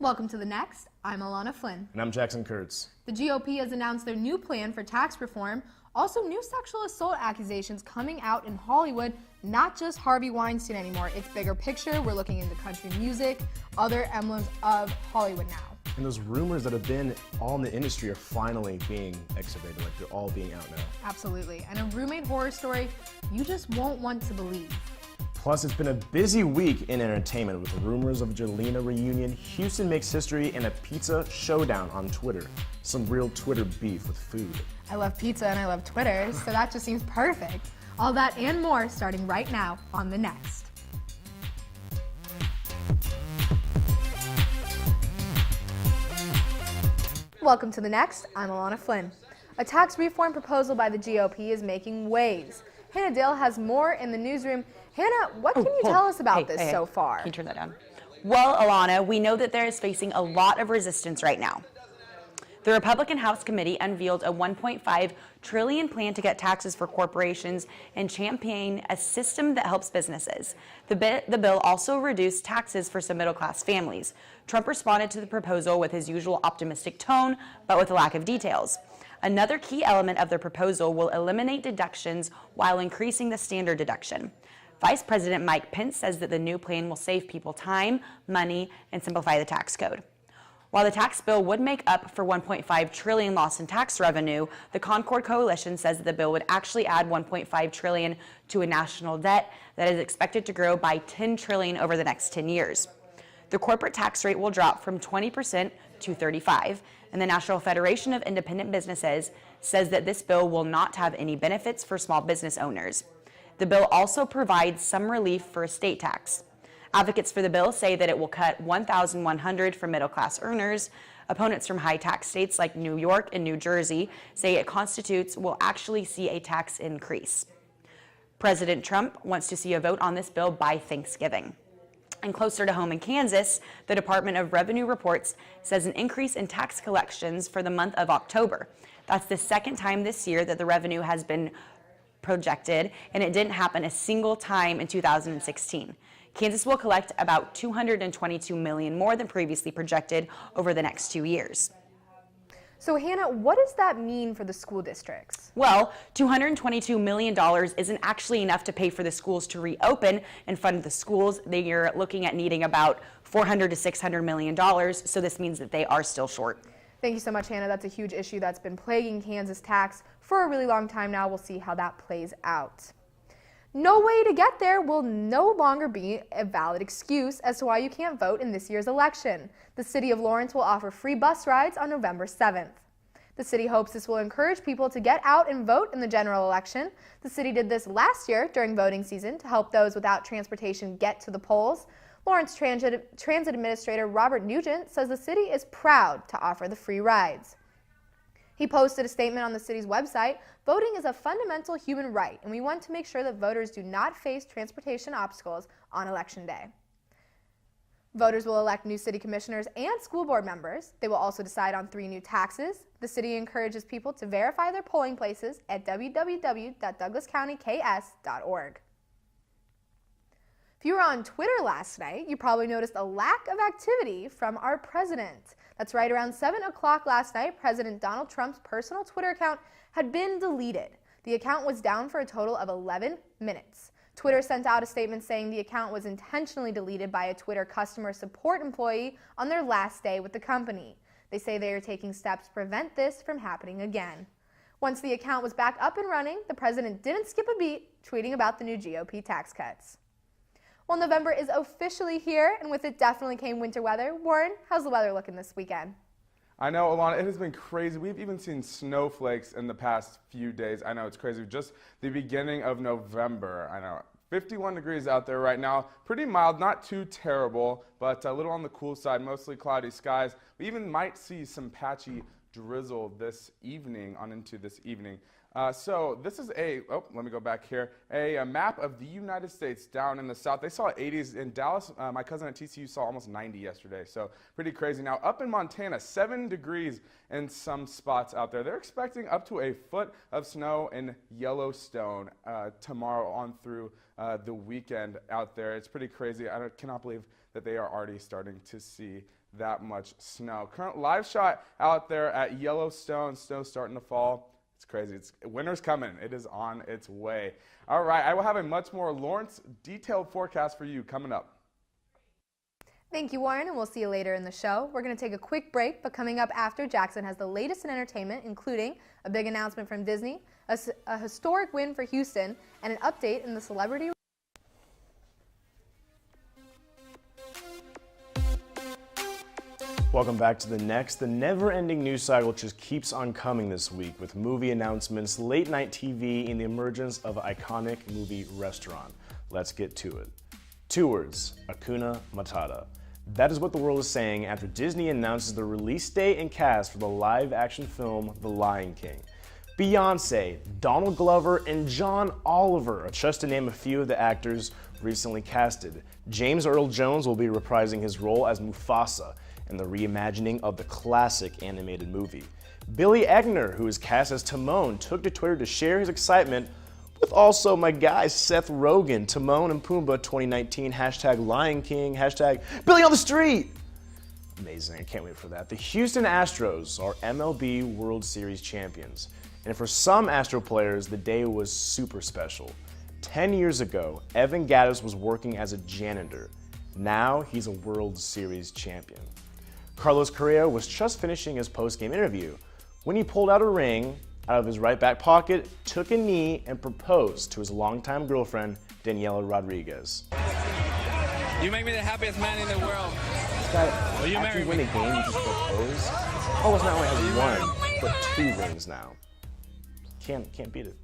Welcome to The Next. I'm Alana Flynn. And I'm Jackson Kurtz. The GOP has announced their new plan for tax reform. Also, new sexual assault accusations coming out in Hollywood. Not just Harvey Weinstein anymore. It's bigger picture. We're looking into country music, other emblems of Hollywood now. And those rumors that have been all in the industry are finally being excavated, like they're all being out now. Absolutely. And a roommate horror story you just won't want to believe. Plus, it's been a busy week in entertainment with rumors of a Jelena reunion, Houston makes history, and a pizza showdown on Twitter. Some real Twitter beef with food. I love pizza and I love Twitter, so that just seems perfect. All that and more starting right now on The Next. Welcome to The Next. I'm Alana Flynn. A tax reform proposal by the GOP is making waves. Hannah Dale has more in the newsroom. Hannah, what can you tell us about this so far? Can you turn that down? Well, Alana, we know that there is facing a lot of resistance right now. The Republican House Committee unveiled a $1.5 trillion plan to get taxes for corporations and champion a system that helps businesses. The bill also reduced taxes for some middle-class families. Trump responded to the proposal with his usual optimistic tone, but with a lack of details. Another key element of the proposal will eliminate deductions while increasing the standard deduction. Vice President Mike Pence says that the new plan will save people time, money, and simplify the tax code. While the tax bill would make up for $1.5 trillion loss in tax revenue, the Concord Coalition says that the bill would actually add $1.5 trillion to a national debt that is expected to grow by $10 trillion over the next 10 years. The corporate tax rate will drop from 20% to 35%, and the National Federation of Independent Businesses says that this bill will not have any benefits for small business owners. The bill also provides some relief for estate tax. Advocates for the bill say that it will cut $1,100 for middle-class earners. Opponents from high-tax states like New York and New Jersey say it constitutes will actually see a tax increase. President Trump wants to see a vote on this bill by Thanksgiving. And closer to home in Kansas, the Department of Revenue reports says an increase in tax collections for the month of October. That's the second time this year that the revenue has been projected, and it didn't happen a single time in 2016. Kansas will collect about $222 million more than previously projected over the next 2 years. So Hannah, what does that mean for the school districts? Well, $222 million isn't actually enough to pay for the schools to reopen and fund the schools. They're looking at needing about $400 to $600 million, so this means that they are still short. Thank you so much, Hannah. That's a huge issue that's been plaguing Kansas tax for a really long time now. We'll see how that plays out. No way to get there will no longer be a valid excuse as to why you can't vote in this year's election. The city of Lawrence will offer free bus rides on November 7th. The city hopes this will encourage people to get out and vote in the general election. The city did this last year during voting season to help those without transportation get to the polls. Lawrence Transit Administrator Robert Nugent says the city is proud to offer the free rides. He posted a statement on the city's website, "Voting is a fundamental human right, and we want to make sure that voters do not face transportation obstacles on Election Day." Voters will elect new city commissioners and school board members. They will also decide on 3 new taxes. The city encourages people to verify their polling places at www.douglascountyks.org. If you were on Twitter last night, you probably noticed a lack of activity from our president. That's right, around 7 o'clock last night, President Donald Trump's personal Twitter account had been deleted. The account was down for a total of 11 minutes. Twitter sent out a statement saying the account was intentionally deleted by a Twitter customer support employee on their last day with the company. They say they are taking steps to prevent this from happening again. Once the account was back up and running, the president didn't skip a beat, tweeting about the new GOP tax cuts. Well, November is officially here, and with it definitely came winter weather. Warren, how's the weather looking this weekend? I know, Alana, it has been crazy. We've even seen snowflakes in the past few days. I know it's crazy. Just the beginning of November. I know, 51 degrees out there right now. Pretty mild, not too terrible, but a little on the cool side, mostly cloudy skies. We even might see some patchy drizzle this evening, on into this evening. So this is let me go back here, a map of the United States down in the south. They saw 80s in Dallas. My cousin at TCU saw almost 90 yesterday, so pretty crazy. Now up in Montana, 7 degrees in some spots out there. They're expecting up to a foot of snow in Yellowstone tomorrow on through the weekend out there. It's pretty crazy. I cannot believe that they are already starting to see that much snow. Current live shot out there at Yellowstone. Snow starting to fall. It's crazy. Winter's coming. It is on its way. All right, I will have a much more Lawrence detailed forecast for you coming up. Thank you, Warren, and we'll see you later in the show. We're going to take a quick break, but coming up after, Jackson has the latest in entertainment, including a big announcement from Disney, a historic win for Houston, and an update in the celebrity. Welcome back to The Next. The never-ending news cycle just keeps on coming this week with movie announcements, late-night TV, and the emergence of an iconic movie restaurant. Let's get to it. 2 words, Hakuna Matata. That is what the world is saying after Disney announces the release date and cast for the live-action film The Lion King. Beyoncé, Donald Glover, and John Oliver are just to name a few of the actors recently casted. James Earl Jones will be reprising his role as Mufasa in the reimagining of the classic animated movie. Billy Eichner, who is cast as Timon, took to Twitter to share his excitement with also my guy Seth Rogen, Timon and Pumbaa 2019, hashtag Lion King, hashtag Billy on the Street. Amazing, I can't wait for that. The Houston Astros are MLB World Series champions. And for some Astro players, the day was super special. 10 years ago, Evan Gattis was working as a janitor. Now he's a World Series champion. Carlos Correa was just finishing his post-game interview when he pulled out a ring out of his right back pocket, took a knee, and proposed to his longtime girlfriend, Daniela Rodriguez. You make me the happiest man in the world. This guy, Will you after marry you win me? a game, you just propose? Carlos not only has 1, but 2 rings now. Can't beat it.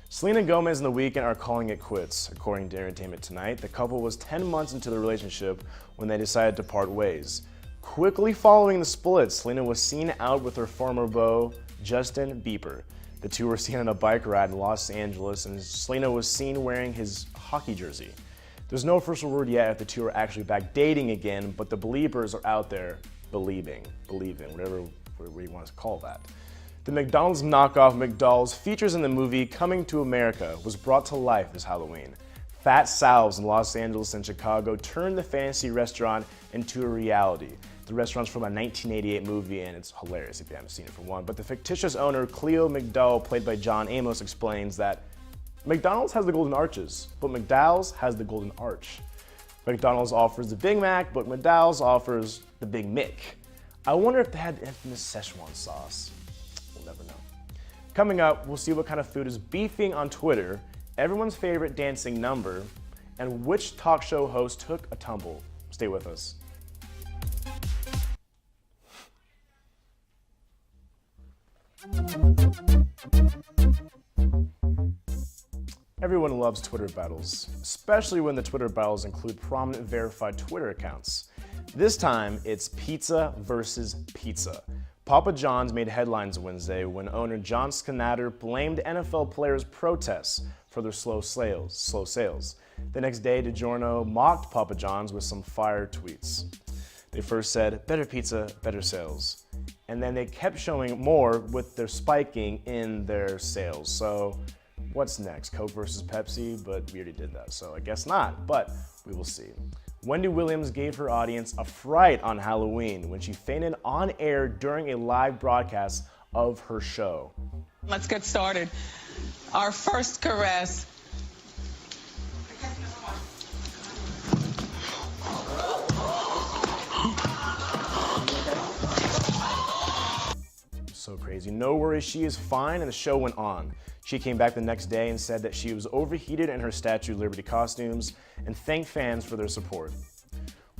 Selena Gomez and The Weeknd are calling it quits, according to Entertainment Tonight. The couple was 10 months into the relationship when they decided to part ways. Quickly following the split, Selena was seen out with her former beau, Justin Bieber. The two were seen on a bike ride in Los Angeles, and Selena was seen wearing his hockey jersey. There's no official word yet if the two are actually back dating again, but the believers are out there believing, whatever you want to call that. The McDonald's knockoff McDonald's features in the movie Coming to America was brought to life this Halloween. Fat Sal's in Los Angeles and Chicago turned the fantasy restaurant into a reality. The restaurant's from a 1988 movie, and it's hilarious if you haven't seen it for one. But the fictitious owner, Cleo McDowell, played by John Amos, explains that McDonald's has the Golden Arches, but McDowell's has the Golden Arch. McDonald's offers the Big Mac, but McDowell's offers the Big Mick. I wonder if they had the infamous Szechuan sauce. We'll never know. Coming up, we'll see what kind of food is beefing on Twitter, everyone's favorite dancing number, and which talk show host took a tumble. Stay with us. Everyone loves Twitter battles, especially when the Twitter battles include prominent verified Twitter accounts. This time, it's pizza versus pizza. Papa John's made headlines Wednesday when owner John Skenater blamed NFL players' protests for their slow sales. The next day, DiGiorno mocked Papa John's with some fire tweets. They first said, better pizza, better sales. And then they kept showing more with their spiking in their sales. So what's next? Coke versus Pepsi? But we already did that, so I guess not, but we will see. Wendy Williams gave her audience a fright on Halloween when she fainted on air during a live broadcast of her show. Let's get started. Our first caress. So crazy. No worries, she is fine, and the show went on. She came back the next day and said that she was overheated in her Statue of Liberty costumes and thanked fans for their support.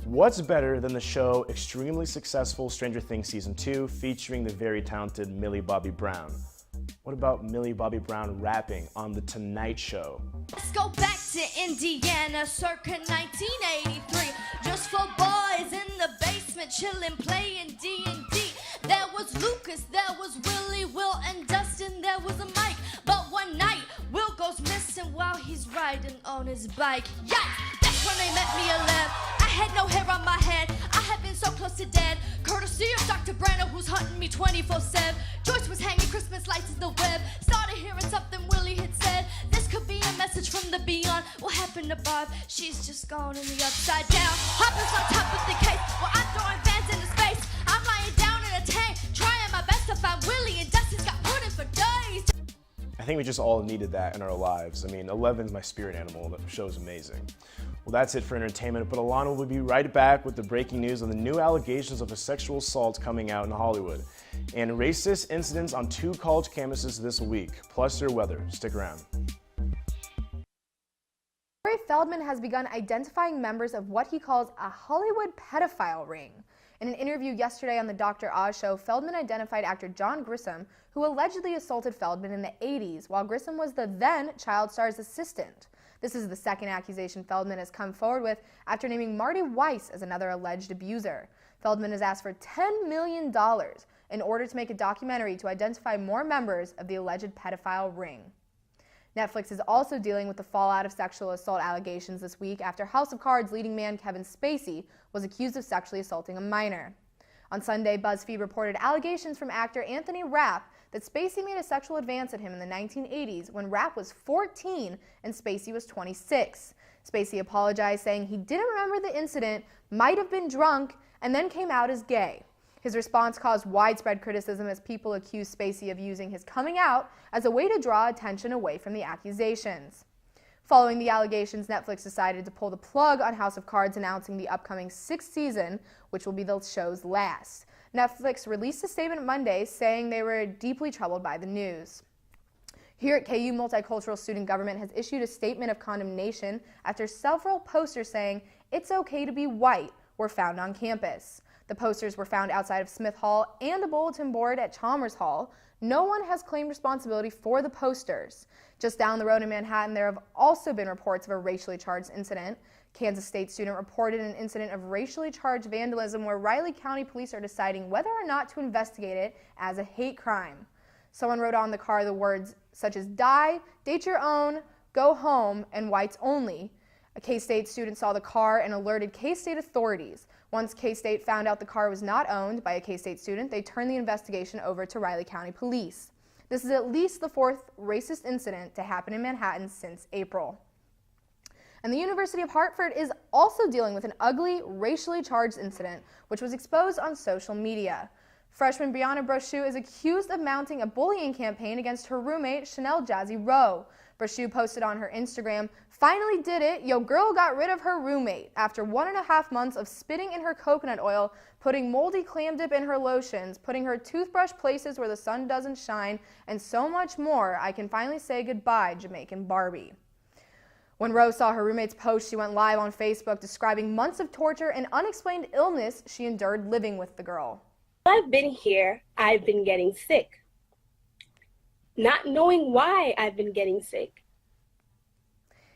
What's better than the show extremely successful Stranger Things Season 2 featuring the very talented Millie Bobby Brown? What about Millie Bobby Brown rapping on The Tonight Show? Let's go back to Indiana, circa 1983. Just for boys in the basement, chillin', playing D&D. There was Lucas, there was Willie, Will, and Dustin, there was a Mike. But one night, Will goes missing while he's riding on his bike. Yikes! That's when they met me alive. I had no hair on my head, I had been so close to dead. Courtesy of Dr. Branner, who's hunting me 24/7. Joyce was hanging Christmas lights in the web. Started hearing something Willie had said. This could be a message message from the beyond. What happened above? She's just gone in the upside down. Hoppers on top of the case. Well, I'm throwing fans into space. I'm lying down in a tank, trying my best to find Willie, and Dusty's got pudding for days. I think we just all needed that in our lives. I mean, 11's my spirit animal. That show's amazing. Well, that's it for entertainment, but Alana will be right back with the breaking news on the new allegations of a sexual assault coming out in Hollywood and racist incidents on 2 college campuses this week, plus their weather. Stick around. Corey Feldman has begun identifying members of what he calls a Hollywood pedophile ring. In an interview yesterday on the Dr. Oz show, Feldman identified actor John Grissom, who allegedly assaulted Feldman in the 80s, while Grissom was the then child star's assistant. This is the second accusation Feldman has come forward with after naming Marty Weiss as another alleged abuser. Feldman has asked for $10 million in order to make a documentary to identify more members of the alleged pedophile ring. Netflix is also dealing with the fallout of sexual assault allegations this week after House of Cards leading man Kevin Spacey was accused of sexually assaulting a minor. On Sunday, BuzzFeed reported allegations from actor Anthony Rapp that Spacey made a sexual advance at him in the 1980s when Rapp was 14 and Spacey was 26. Spacey apologized, saying he didn't remember the incident, might have been drunk, and then came out as gay. His response caused widespread criticism as people accused Spacey of using his coming out as a way to draw attention away from the accusations. Following the allegations, Netflix decided to pull the plug on House of Cards, announcing the upcoming 6th season, which will be the show's last. Netflix released a statement Monday saying they were deeply troubled by the news. Here at KU, Multicultural Student Government has issued a statement of condemnation after several posters saying "It's okay to be white" were found on campus. The posters were found outside of Smith Hall and a bulletin board at Chalmers Hall. No one has claimed responsibility for the posters. Just down the road in Manhattan, there have also been reports of a racially charged incident. Kansas State student reported an incident of racially charged vandalism where Riley County police are deciding whether or not to investigate it as a hate crime. Someone wrote on the car the words such as "die, date your own, go home, and whites only." A K-State student saw the car and alerted K-State authorities. Once K-State found out the car was not owned by a K-State student, they turned the investigation over to Riley County Police. This is at least the 4th racist incident to happen in Manhattan since April. And the University of Hartford is also dealing with an ugly, racially charged incident, which was exposed on social media. Freshman Brianna Brochu is accused of mounting a bullying campaign against her roommate, Chanel Jazzy Rowe. Brochu posted on her Instagram, "Finally did it, yo girl got rid of her roommate. After 1.5 months of spitting in her coconut oil, putting moldy clam dip in her lotions, putting her toothbrush places where the sun doesn't shine, and so much more, I can finally say goodbye, Jamaican Barbie." When Rose saw her roommate's post, she went live on Facebook describing months of torture and unexplained illness she endured living with the girl. I've been here, I've been getting sick. Not knowing why I've been getting sick.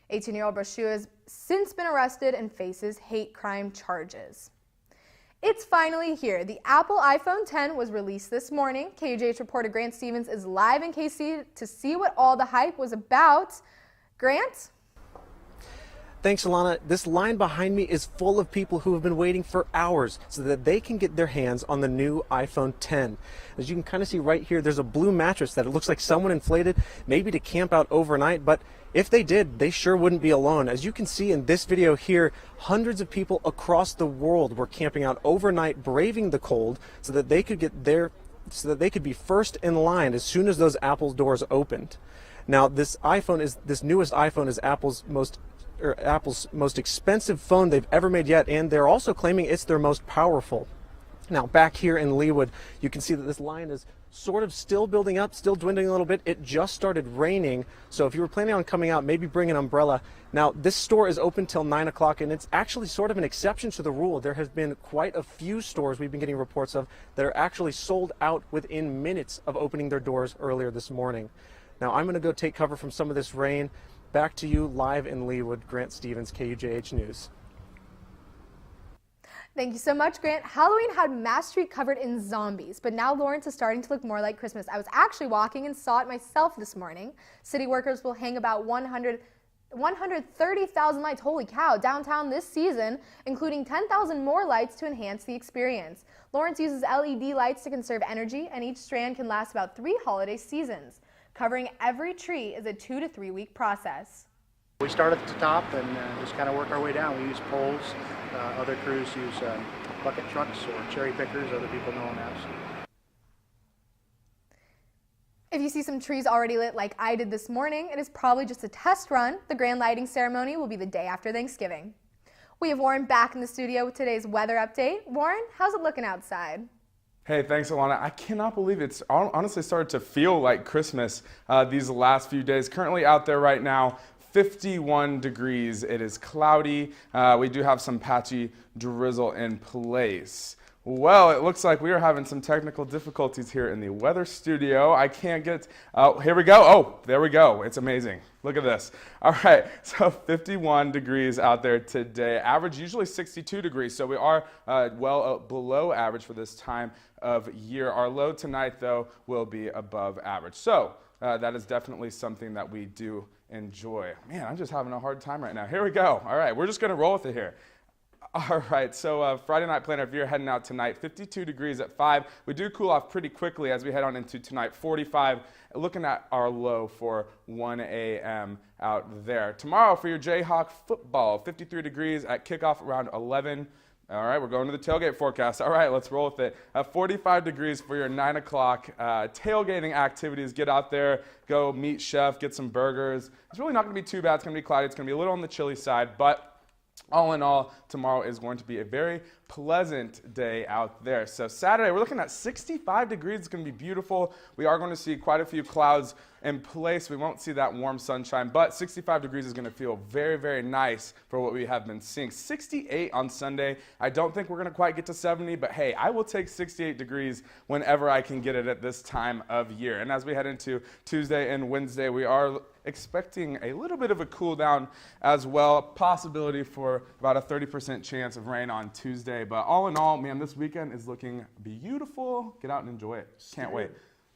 18-year-old Brochu has since been arrested and faces hate crime charges. It's finally here. The Apple iPhone X was released this morning. KUJH reporter Grant Stevens is live in KC to see what all the hype was about. Grant? Thanks, Alana. This line behind me is full of people who have been waiting for hours so that they can get their hands on the new iPhone X. As you can kind of see right here, there's a blue mattress that it looks like someone inflated, maybe to camp out overnight, but if they did, they sure wouldn't be alone. As you can see in this video here, hundreds of people across the world were camping out overnight, braving the cold so that they could be first in line as soon as those Apple doors opened. Now, this newest iPhone is Apple's most expensive phone they've ever made yet, and they're also claiming it's their most powerful. Now, back here in Leawood, you can see that this line is sort of still building up, still dwindling a little bit. It just started raining, so if you were planning on coming out, maybe bring an umbrella. Now, this store is open till 9 o'clock, and it's actually sort of an exception to the rule. There has been quite a few stores we've been getting reports of that are actually sold out within minutes of opening their doors earlier this morning. Now, I'm going to go take cover from some of this rain. Back to you live in Leawood, Grant Stevens, KUJH News. Thank you so much, Grant. Halloween had Mass Street covered in zombies, but now Lawrence is starting to look more like Christmas. I was actually walking and saw it myself this morning. City workers will hang about 130,000 lights, holy cow, downtown this season, including 10,000 more lights to enhance the experience. Lawrence uses LED lights to conserve energy, and each strand can last about 3 holiday seasons. Covering every tree is a 2 to 3 week process. We start at the top and just kind of work our way down. We use poles. Other crews use bucket trucks or cherry pickers, other people know them as. If you see some trees already lit like I did this morning, it is probably just a test run. The grand lighting ceremony will be the day after Thanksgiving. We have Warren back in the studio with today's weather update. Warren, how's it looking outside? Hey, thanks, Alana. I cannot believe it's honestly started to feel like Christmas these last few days. Currently out there right now, 51 degrees. It is cloudy. We do have some patchy drizzle in place. Well, it looks like we are having some technical difficulties here in the weather studio. I can't get, here we go. Oh, there we go. It's amazing. Look at this. All right, so 51 degrees out there today. Average usually 62 degrees, so we are well below average for this time of year. Our low tonight, though, will be above average. So that is definitely something that we do enjoy. Man, I'm just having a hard time right now. Here we go. All right, we're just going to roll with it here. All right, so Friday night planner, if you're heading out tonight, 52 degrees at 5. We do cool off pretty quickly as we head on into tonight, 45. Looking at our low for 1 a.m. out there. Tomorrow for your Jayhawk football, 53 degrees at kickoff around 11. All right, we're going to the tailgate forecast. All right, let's roll with it. 45 degrees for your 9 o'clock tailgating activities. Get out there, go meet Chef, get some burgers. It's really not going to be too bad. It's going to be cloudy. It's going to be a little on the chilly side, but all in all, tomorrow is going to be a very pleasant day out there. So Saturday, we're looking at 65 degrees. It's going to be beautiful. We are going to see quite a few clouds in place. We won't see that warm sunshine, but 65 degrees is going to feel very, very nice for what we have been seeing. 68 on Sunday. I don't think we're going to quite get to 70, but hey, I will take 68 degrees whenever I can get it at this time of year. And as we head into Tuesday and Wednesday, we are expecting a little bit of a cool down as well. Possibility for about a 30% chance of rain on Tuesday. But all in all, man, this weekend is looking beautiful. Get out and enjoy it. Can't wait.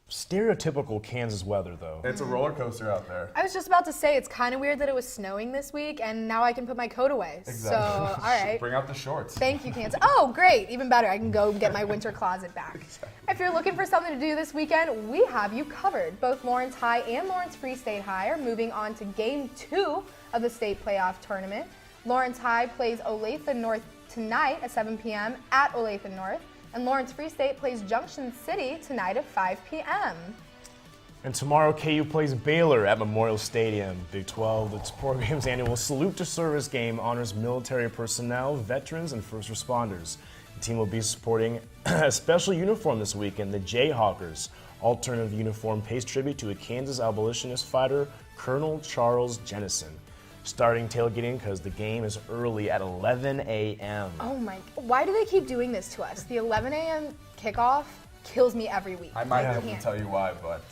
Stereotypical Kansas weather, though. It's a roller coaster out there. I was just about to say, it's kind of weird that it was snowing this week, and now I can put my coat away. Exactly. So, all right. Bring out the shorts. Thank you, Kansas. Oh, great. Even better. I can go get my winter closet back. Exactly. If you're looking for something to do this weekend, we have you covered. Both Lawrence High and Lawrence Free State High are moving on to Game 2 of the state playoff tournament. Lawrence High plays Olathe North tonight at 7 p.m. at Olathe North, and Lawrence Free State plays Junction City tonight at 5 p.m. And tomorrow, KU plays Baylor at Memorial Stadium. Big 12, the program's annual Salute to Service game honors military personnel, veterans, and first responders. The team will be supporting a special uniform this weekend, the Jayhawkers. Alternative uniform pays tribute to a Kansas abolitionist fighter, Colonel Charles Jennison. Starting tailgating because the game is early at 11 a.m. Oh my, why do they keep doing this to us? The 11 a.m. kickoff kills me every week. I might have to tell you why, but...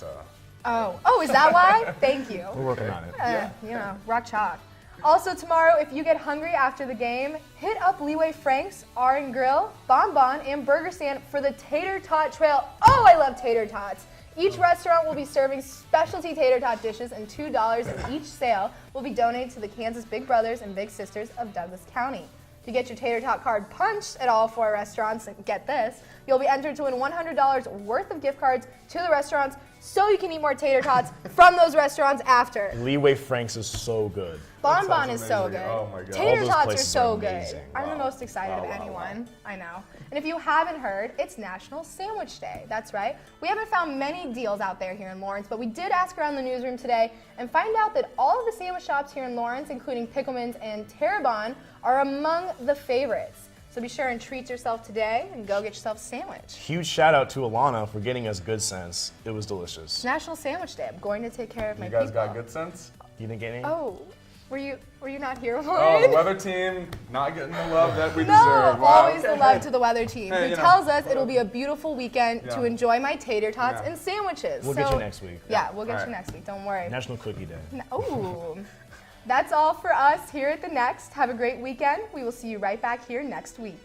Oh, is that why? Thank you. We're working on it. You know, rock chalk. Also tomorrow, if you get hungry after the game, hit up Leeway Frank's, R & Grill, Bon Bon, and Burger Stand for the Tater Tot Trail. Oh, I love tater tots. Each restaurant will be serving specialty tater tot dishes, and $2 in each sale will be donated to the Kansas Big Brothers and Big Sisters of Douglas County. To get your tater tot card punched at all 4 restaurants, and get this, you'll be entered to win $100 worth of gift cards to the restaurants so you can eat more tater tots from those restaurants after. Leeway Franks is so good. Bon Bon is so good. Oh my God. Tater All those tots are places so are good. amazing. I'm the most excited of anyone. I know. And if you haven't heard, it's National Sandwich Day. That's right. We haven't found many deals out there here in Lawrence, but we did ask around the newsroom today and find out that all of the sandwich shops here in Lawrence, including Pickleman's and Terrebonne, are among the favorites. So be sure and treat yourself today and go get yourself a sandwich. Huge shout out to Alana for getting us Good Sense. It was delicious. It's National Sandwich Day. I'm going to take care of my You guys people. got Good Sense? You didn't get any? Oh, were you not here, Oh, Lauren? the weather team not getting the love that we No, deserve. Wow, always okay. the love to the weather team, Hey, who you know, tells us it'll be a beautiful weekend to Yeah. enjoy my tater tots Yeah. and sandwiches. We'll get you next week. Yeah, we'll get All you right. next week. Don't worry. National Cookie Day. Ooh. That's all for us here at The Next. Have a great weekend. We will see you right back here next week.